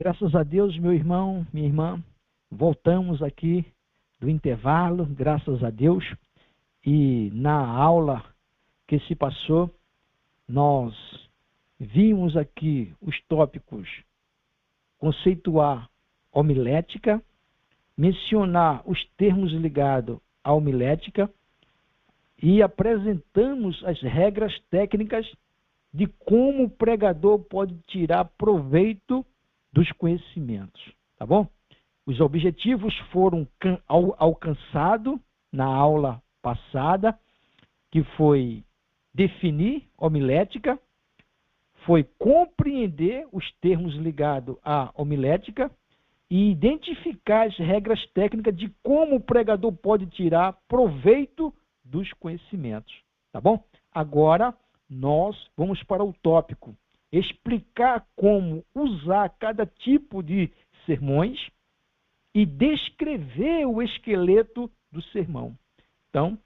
Graças a Deus, meu irmão, minha irmã, voltamos aqui do intervalo, graças a Deus, e na aula que se passou, nós vimos aqui os tópicos conceituar homilética, mencionar os termos ligados à homilética e apresentamos as regras técnicas de como o pregador pode tirar proveito dos conhecimentos, tá bom? Os objetivos foram alcançados na aula passada, que foi definir homilética, foi compreender os termos ligados à homilética e identificar as regras técnicas de como o pregador pode tirar proveito dos conhecimentos, tá bom? Agora nós vamos para o tópico explicar como usar cada tipo de sermões e descrever o esqueleto do sermão. Então,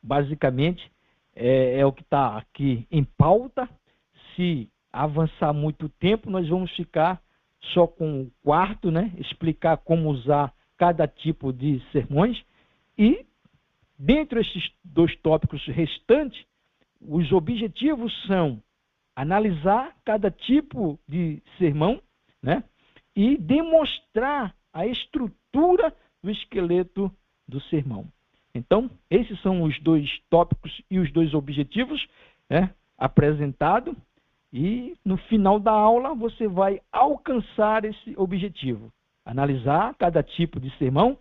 basicamente, é o que está aqui em pauta. Se avançar muito tempo, nós vamos ficar só com o quarto, né? Explicar como usar cada tipo de sermões. E, dentre esses dois tópicos restantes, os objetivos são analisar cada tipo de sermão, né? E demonstrar a estrutura do esqueleto do sermão. Então, esses são os dois tópicos e os dois objetivos, né, apresentados. E no final da aula você vai alcançar esse objetivo. Analisar cada tipo de sermão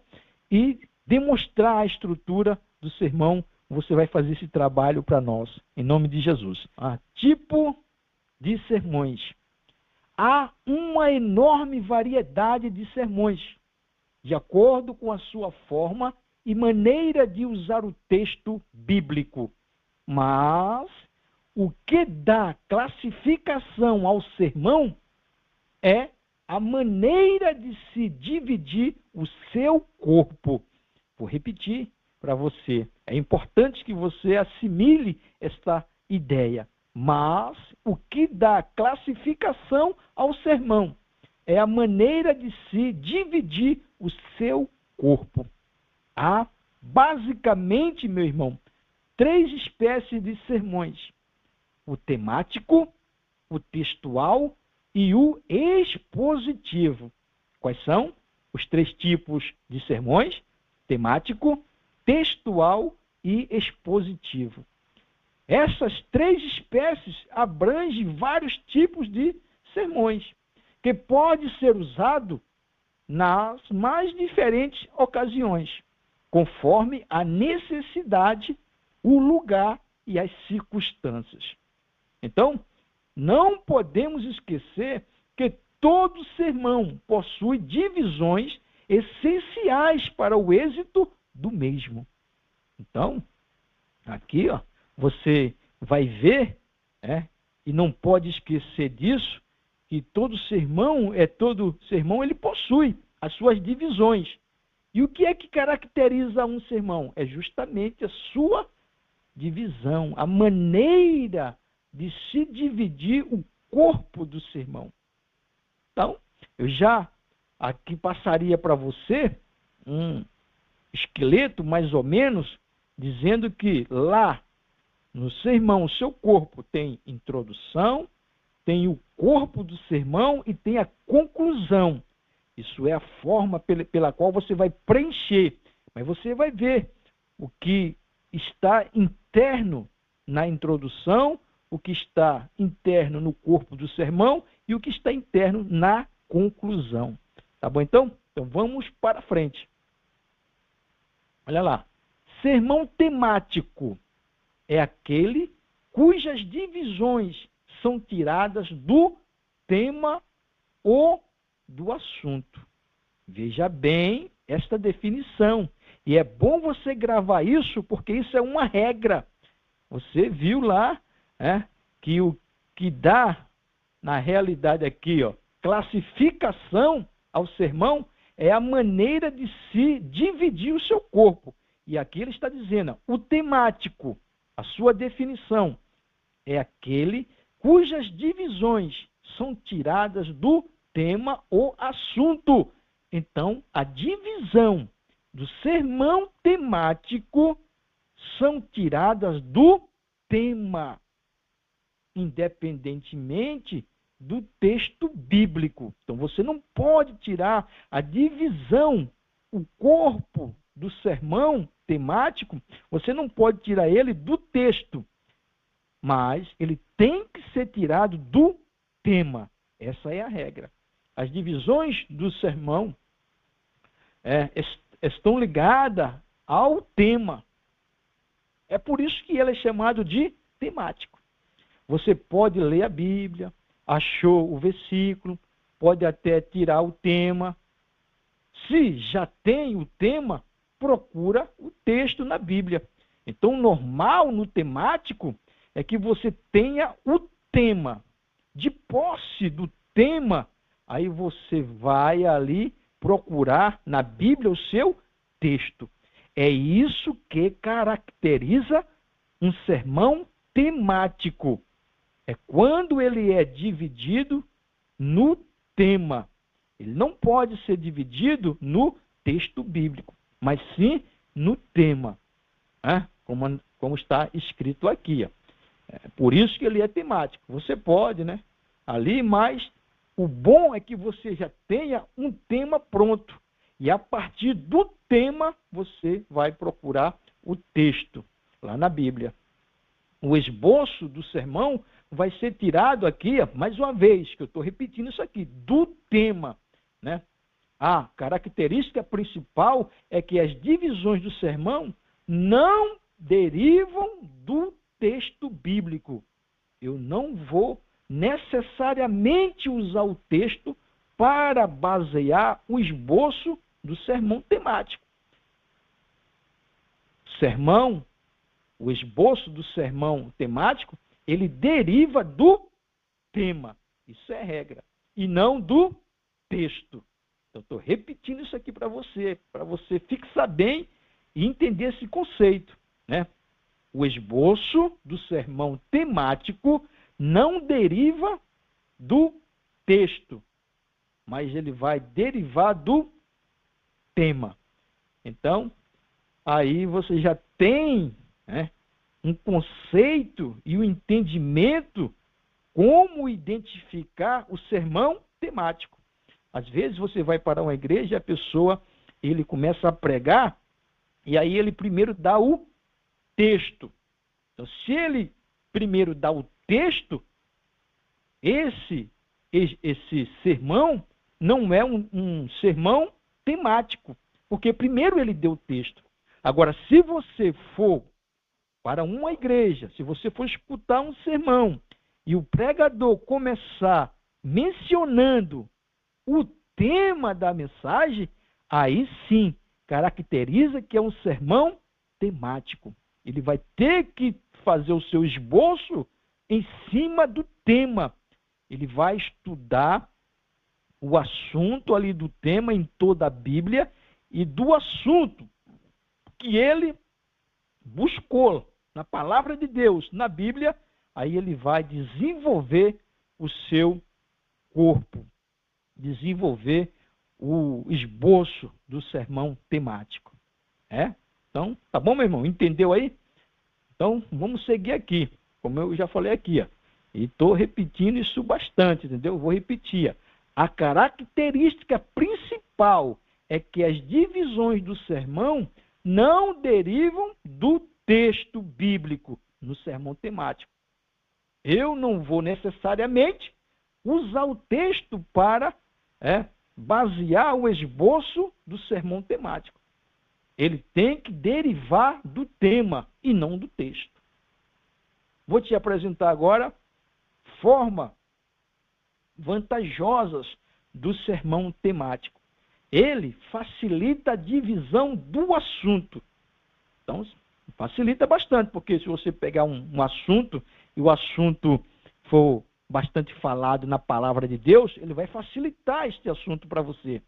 e demonstrar a estrutura do sermão. Você vai fazer esse trabalho para nós, em nome de Jesus. Tipo de sermões. Há uma enorme variedade de sermões, de acordo com a sua forma e maneira de usar o texto bíblico. Mas o que dá classificação ao sermão é a maneira de se dividir o seu corpo. Vou repetir para você. É importante que você assimile esta ideia. Mas o que dá classificação ao sermão é a maneira de se dividir o seu corpo. Há, basicamente, meu irmão, 3 espécies de sermões: o temático, o textual e o expositivo. Quais são os 3 tipos de sermões? Temático, textual e expositivo. Essas 3 espécies abrangem vários tipos de sermões, que pode ser usado nas mais diferentes ocasiões, conforme a necessidade, o lugar e as circunstâncias. Então, não podemos esquecer que todo sermão possui divisões essenciais para o êxito do mesmo. Então, aqui, você vai ver, e não pode esquecer disso, que todo sermão ele possui as suas divisões. E o que é que caracteriza um sermão? É justamente a sua divisão, a maneira de se dividir o corpo do sermão. Então, eu já aqui passaria para você um esqueleto, mais ou menos, dizendo que lá no sermão, o seu corpo tem introdução, tem o corpo do sermão e tem a conclusão. Isso é a forma pela qual você vai preencher. Mas você vai ver o que está interno na introdução, o que está interno no corpo do sermão e o que está interno na conclusão. Tá bom, então? Então vamos para frente. Olha lá. Sermão temático é aquele cujas divisões são tiradas do tema ou do assunto. Veja bem esta definição. E é bom você gravar isso, porque isso é uma regra. Você viu lá que o que dá, na realidade aqui, classificação ao sermão é a maneira de se dividir o seu corpo. E aqui ele está dizendo, o temático, a sua definição, é aquele cujas divisões são tiradas do tema ou assunto. Então, a divisão do sermão temático são tiradas do tema, independentemente do texto bíblico. Então, você não pode tirar a divisão, o corpo do sermão temático, você não pode tirar ele do texto, mas ele tem que ser tirado do tema. Essa é a regra. As divisões do sermão estão ligadas ao tema. É por isso que ele é chamado de temático. Você pode ler a Bíblia, achou o versículo, pode até tirar o tema. Se já tem o tema, procura o texto na Bíblia. Então, o normal no temático é que você tenha o tema. De posse do tema, aí você vai ali procurar na Bíblia o seu texto. É isso que caracteriza um sermão temático. É quando ele é dividido no tema. Ele não pode ser dividido no texto bíblico, mas sim no tema, né? Como está escrito aqui. Por isso que ele é temático. Você pode, né, ali, mas o bom é que você já tenha um tema pronto. E a partir do tema, você vai procurar o texto lá na Bíblia. O esboço do sermão vai ser tirado aqui, mais uma vez, que eu estou repetindo isso aqui, do tema, né? A característica principal é que as divisões do sermão não derivam do texto bíblico. Eu não vou necessariamente usar o texto para basear o esboço do sermão temático. O esboço do sermão temático, ele deriva do tema. Isso é regra. E não do texto. Eu estou repetindo isso aqui para você fixar bem e entender esse conceito, né? O esboço do sermão temático não deriva do texto, mas ele vai derivar do tema. Então, aí você já tem, né, um conceito e um entendimento como identificar o sermão temático. Às vezes você vai para uma igreja e a pessoa, ele começa a pregar, e aí ele primeiro dá o texto. Então, se ele primeiro dá o texto, esse sermão não é um sermão temático, porque primeiro ele deu o texto. Agora, se você for para uma igreja, se você for escutar um sermão e o pregador começar mencionando o tema da mensagem, aí sim caracteriza que é um sermão temático. Ele vai ter que fazer o seu esboço em cima do tema. Ele vai estudar o assunto ali do tema em toda a Bíblia e do assunto que ele buscou na palavra de Deus, na Bíblia, aí ele vai desenvolver o seu corpo, desenvolver o esboço do sermão temático. Então, tá bom, meu irmão? Entendeu aí? Então, vamos seguir aqui, como eu já falei aqui, e estou repetindo isso bastante, entendeu? Vou repetir. A característica principal é que as divisões do sermão não derivam do texto bíblico no sermão temático. Eu não vou necessariamente usar o texto para basear o esboço do sermão temático. Ele tem que derivar do tema e não do texto. Vou te apresentar agora formas vantajosas do sermão temático. Ele facilita a divisão do assunto. Então, facilita bastante, porque se você pegar um assunto e o assunto for bastante falado na palavra de Deus, ele vai facilitar este assunto para você.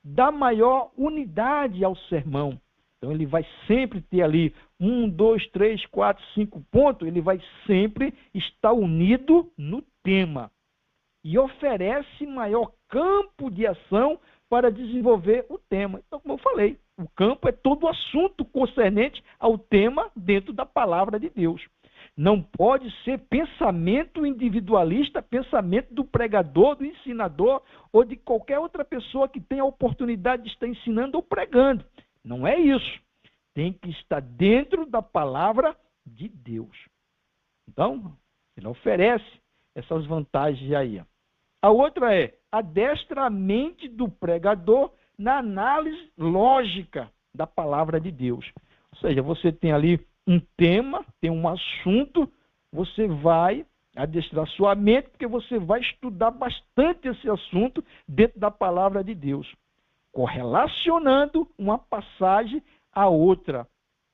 Dá maior unidade ao sermão. Então, ele vai sempre ter ali 1, 2, 3, 4, 5 pontos, ele vai sempre estar unido no tema. e oferece maior campo de ação para desenvolver o tema. Então, como eu falei, o campo é todo o assunto concernente ao tema dentro da palavra de Deus. Não pode ser pensamento individualista, pensamento do pregador, do ensinador ou de qualquer outra pessoa que tenha a oportunidade de estar ensinando ou pregando. Não é isso. Tem que estar dentro da palavra de Deus. Então, ele oferece essas vantagens aí. A outra é adestra a mente do pregador na análise lógica da palavra de Deus. Ou seja, você tem ali um tema, tem um assunto, você vai adestrar sua mente, porque você vai estudar bastante esse assunto dentro da palavra de Deus, correlacionando uma passagem à outra.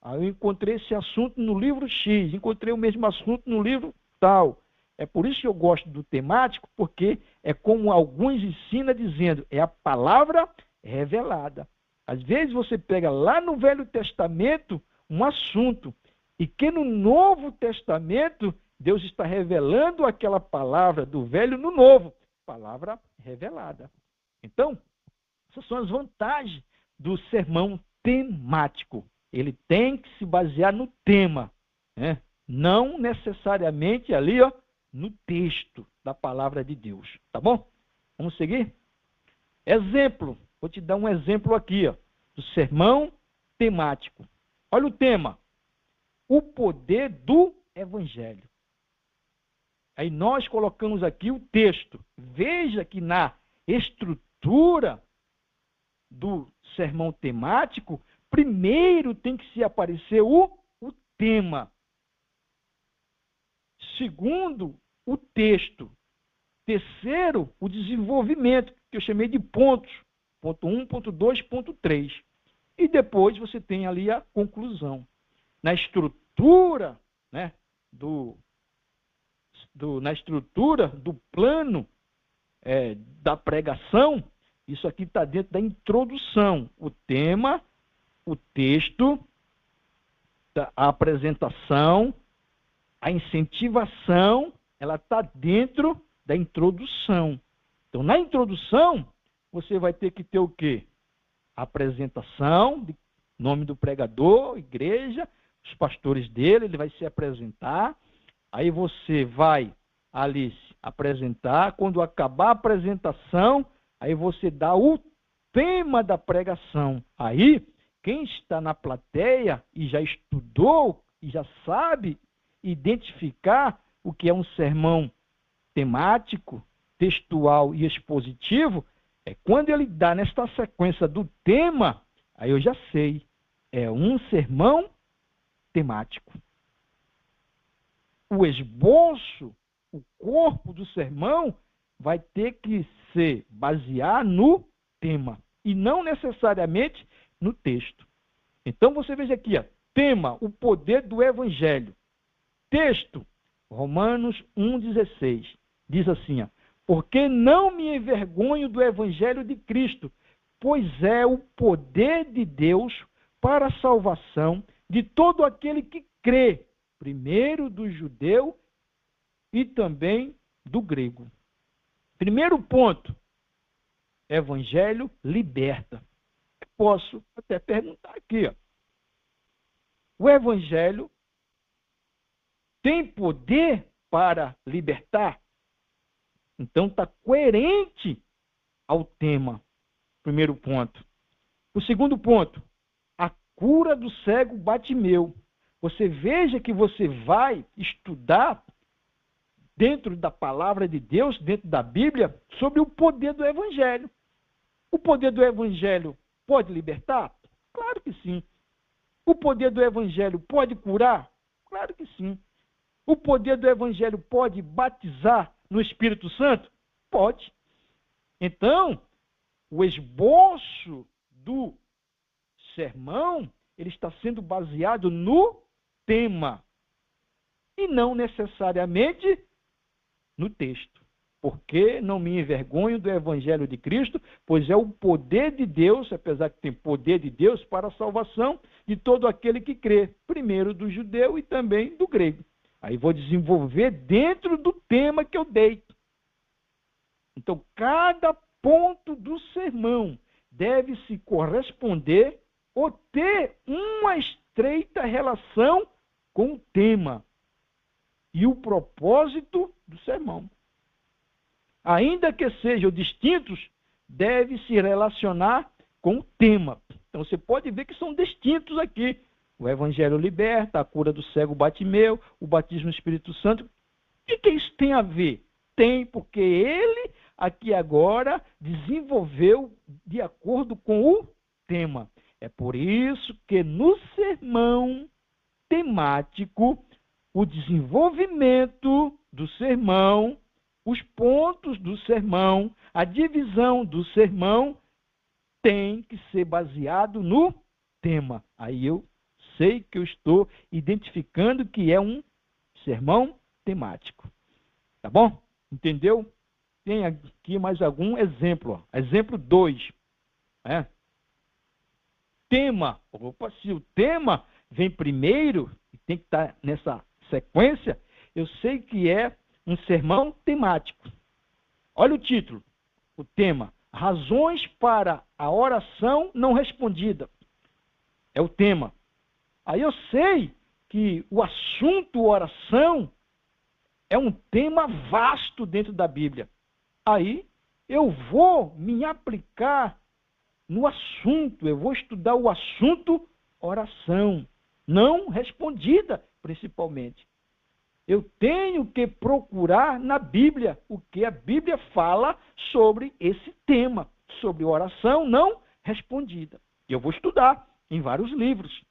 Eu encontrei esse assunto no livro X, encontrei o mesmo assunto no livro tal. É por isso que eu gosto do temático, porque é como alguns ensinam dizendo, é a palavra revelada. Às vezes você pega lá no Velho Testamento um assunto, e que no Novo Testamento Deus está revelando aquela palavra do Velho no Novo, palavra revelada. Então, essas são as vantagens do sermão temático. Ele tem que se basear no tema, né? Não necessariamente ali, no texto da palavra de Deus. Tá bom? Vamos seguir? Exemplo. Vou te dar um exemplo aqui, do sermão temático. Olha o tema. O poder do evangelho. Aí nós colocamos aqui o texto. Veja que na estrutura do sermão temático, primeiro tem que se aparecer o tema. Segundo, o texto. Terceiro, o desenvolvimento, que eu chamei de pontos. Ponto 1, ponto 2, ponto 3. E depois você tem ali a conclusão. Na estrutura, né, na estrutura do plano da pregação, isso aqui está dentro da introdução. O tema, o texto, a apresentação, a incentivação, ela está dentro da introdução. Então, na introdução, você vai ter que ter o quê? A apresentação, nome do pregador, igreja, os pastores dele, ele vai se apresentar. Aí você vai ali se apresentar. Quando acabar a apresentação, aí você dá o tema da pregação. Aí, quem está na plateia e já estudou e já sabe identificar o que é um sermão temático, textual e expositivo, é quando ele dá nesta sequência do tema, aí eu já sei, é um sermão temático. O esboço, o corpo do sermão, vai ter que se basear no tema e não necessariamente no texto. Então você veja aqui, tema, o poder do evangelho. Texto, Romanos 1,16, diz assim, porque não me envergonho do evangelho de Cristo, pois é o poder de Deus para a salvação de todo aquele que crê, primeiro do judeu e também do grego. Primeiro ponto, evangelho liberta. Posso até perguntar aqui, o evangelho tem poder para libertar? Então está coerente ao tema. Primeiro ponto. O segundo ponto, a cura do cego Bartimeu. Você veja que você vai estudar dentro da palavra de Deus, dentro da Bíblia, sobre o poder do evangelho. O poder do evangelho pode libertar? Claro que sim. O poder do evangelho pode curar? Claro que sim. O poder do evangelho pode batizar no Espírito Santo? Pode. Então, o esboço do sermão, ele está sendo baseado no tema e não necessariamente no texto. Porque não me envergonho do evangelho de Cristo, pois é o poder de Deus, apesar que tem poder de Deus para a salvação de todo aquele que crê, primeiro do judeu e também do grego. Aí vou desenvolver dentro do tema que eu dei. Então, cada ponto do sermão deve se corresponder ou ter uma estreita relação com o tema e o propósito do sermão. Ainda que sejam distintos, deve se relacionar com o tema. Então você pode ver que são distintos aqui. O Evangelho liberta, a cura do cego Bartimeu, o batismo no Espírito Santo. O que isso tem a ver? Tem, porque ele aqui agora desenvolveu de acordo com o tema. É por isso que no sermão temático, o desenvolvimento do sermão, os pontos do sermão, a divisão do sermão tem que ser baseado no tema. Aí eu sei que eu estou identificando que é um sermão temático. Tá bom? Entendeu? Tem aqui mais algum exemplo. Ó. Exemplo 2. Tema. Opa, se o tema vem primeiro, e tem que estar nessa sequência, eu sei que é um sermão temático. Olha o título, o tema. Razões para a oração não respondida. É o tema. Aí eu sei que o assunto oração é um tema vasto dentro da Bíblia. Aí eu vou me aplicar no assunto, eu vou estudar o assunto oração, não respondida, principalmente. Eu tenho que procurar na Bíblia o que a Bíblia fala sobre esse tema, sobre oração não respondida. E eu vou estudar em vários livros.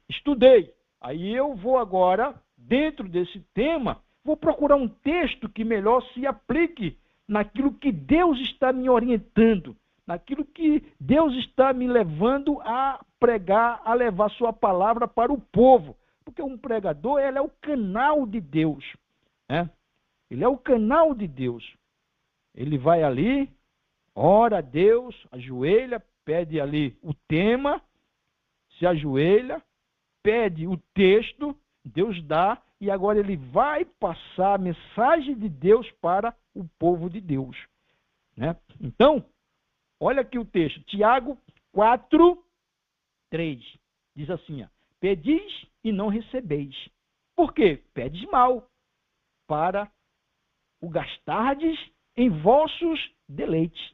Estudei. Aí eu vou agora, dentro desse tema, vou procurar um texto que melhor se aplique naquilo que Deus está me orientando, naquilo que Deus está me levando a pregar, a levar sua palavra para o povo. Porque um pregador, ele é o canal de Deus. Ele é o canal de Deus. Ele vai ali, ora a Deus, ajoelha, pede ali o tema, se ajoelha, pede o texto, Deus dá, e agora ele vai passar a mensagem de Deus para o povo de Deus. Então, olha aqui o texto, Tiago 4, 3, diz assim, pedis e não recebeis. Por quê? Pedes mal, para o gastardes em vossos deleites.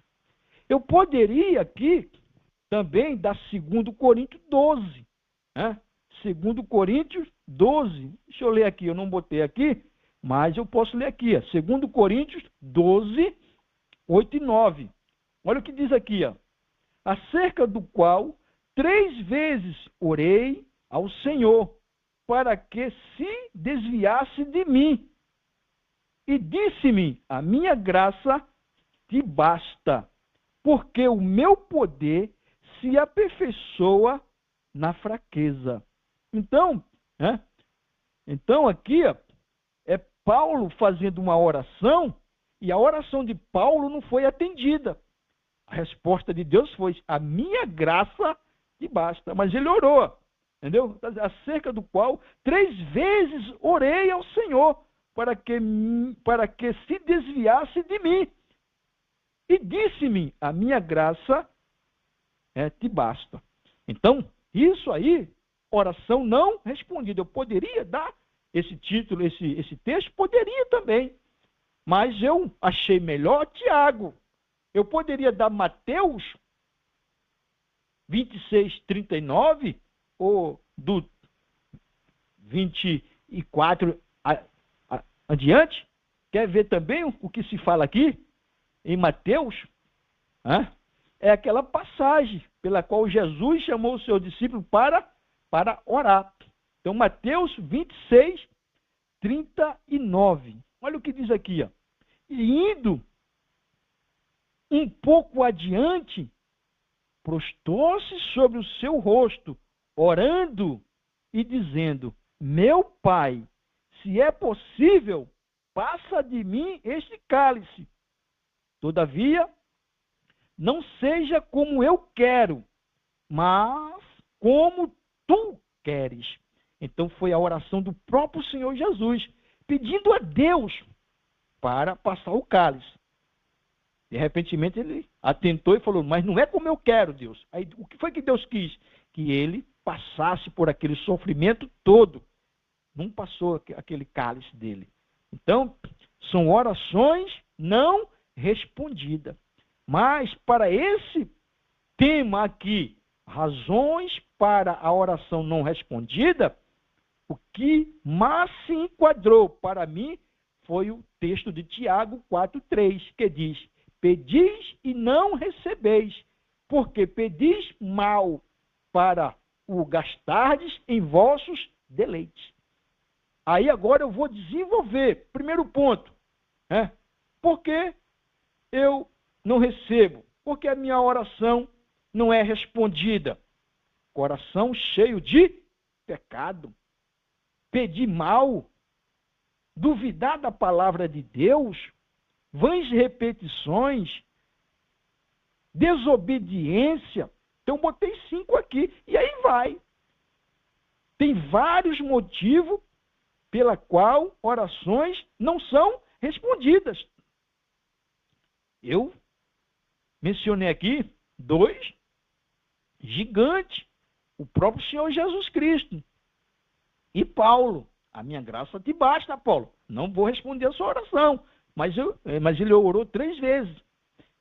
Eu poderia aqui também dar 2 Coríntios 12. 2 Coríntios 12. Deixa eu ler aqui, eu não botei aqui, mas eu posso ler aqui. 2 Coríntios 12, 8 e 9. Olha o que diz aqui. Acerca do qual 3 vezes orei ao Senhor, para que se desviasse de mim. E disse-me, a minha graça te basta, porque o meu poder se aperfeiçoa na fraqueza. Então aqui é Paulo fazendo uma oração, e a oração de Paulo não foi atendida. A resposta de Deus foi, a minha graça te basta. Mas ele orou, entendeu? Acerca do qual 3 vezes orei ao Senhor, para que se desviasse de mim. E disse-me, a minha graça te basta. Então, isso aí, oração não respondida. Eu poderia dar esse título, esse texto, poderia também. Mas eu achei melhor Tiago. Eu poderia dar Mateus 26, 39, ou do 24 adiante. Quer ver também o que se fala aqui em Mateus? É aquela passagem pela qual Jesus chamou o seu discípulo para orar. Então, Mateus 26, 39. Olha o que diz aqui. E indo um pouco adiante, prostou-se sobre o seu rosto, orando e dizendo, meu Pai, se é possível, passa de mim este cálice. Todavia, não seja como eu quero, mas como tu queres. Então foi a oração do próprio Senhor Jesus, pedindo a Deus para passar o cálice. De repente ele atentou e falou, mas não é como eu quero, Deus. Aí o que foi que Deus quis? Que ele passasse por aquele sofrimento todo. Não passou aquele cálice dele. Então, são orações não respondidas. Mas para esse tema aqui, razões para a oração não respondida, o que mais se enquadrou para mim foi o texto de Tiago 4,3, que diz, pedis e não recebeis, porque pedis mal para o gastardes em vossos deleites. Aí agora eu vou desenvolver. Primeiro ponto, por que eu não recebo? Porque a minha oração não é respondida. Coração cheio de pecado. Pedir mal, duvidar da palavra de Deus, vãs repetições, desobediência. Então, eu botei 5 aqui, e aí vai. Tem vários motivos pela qual orações não são respondidas. Eu mencionei aqui 2 gigantes, o próprio Senhor Jesus Cristo e Paulo. A minha graça te basta, Paulo. Não vou responder a sua oração, mas ele orou 3 vezes.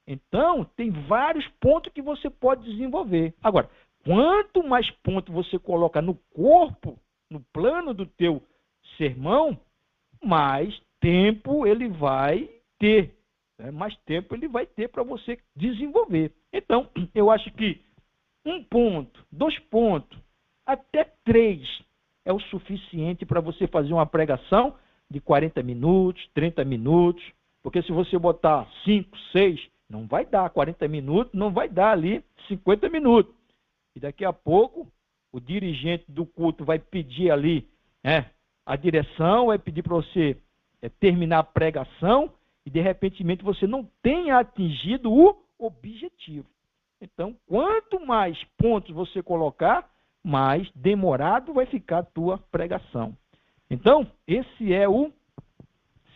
Então, tem vários pontos que você pode desenvolver. Agora, quanto mais pontos você coloca no corpo, no plano do teu sermão, mais tempo ele vai ter. Mais tempo ele vai ter para você desenvolver. Então, eu acho que 1 ponto, 2 pontos, até 3 é o suficiente para você fazer uma pregação de 40 minutos, 30 minutos, porque se você botar 5, 6, não vai dar 40 minutos, não vai dar ali 50 minutos. E daqui a pouco, o dirigente do culto vai pedir ali, a direção vai pedir para você terminar a pregação e, de repente, você não tenha atingido o objetivo. Então, quanto mais pontos você colocar, mais demorado vai ficar a tua pregação. Então, esse é o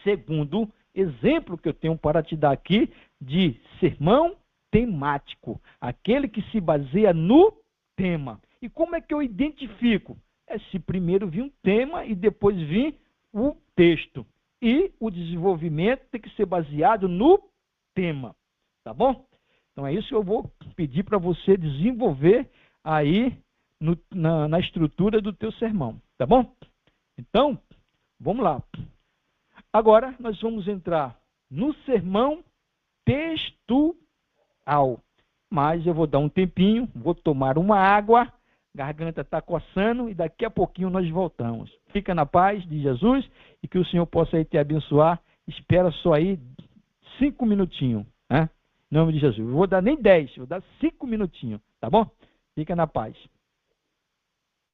segundo exemplo que eu tenho para te dar aqui de sermão temático, aquele que se baseia no tema. E como é que eu identifico? Se primeiro vir um tema e depois vir o texto. E o desenvolvimento tem que ser baseado no tema, tá bom? Então é isso que eu vou pedir para você desenvolver aí na estrutura do teu sermão, tá bom? Então, vamos lá. Agora nós vamos entrar no sermão textual. Mas eu vou dar um tempinho, vou tomar uma água, garganta está coçando e daqui a pouquinho nós voltamos. Fica na paz de Jesus e que o Senhor possa aí te abençoar. Espera só aí 5 minutinhos, né? Em nome de Jesus. Eu vou dar nem 10, vou dar 5 minutinhos, tá bom? Fica na paz.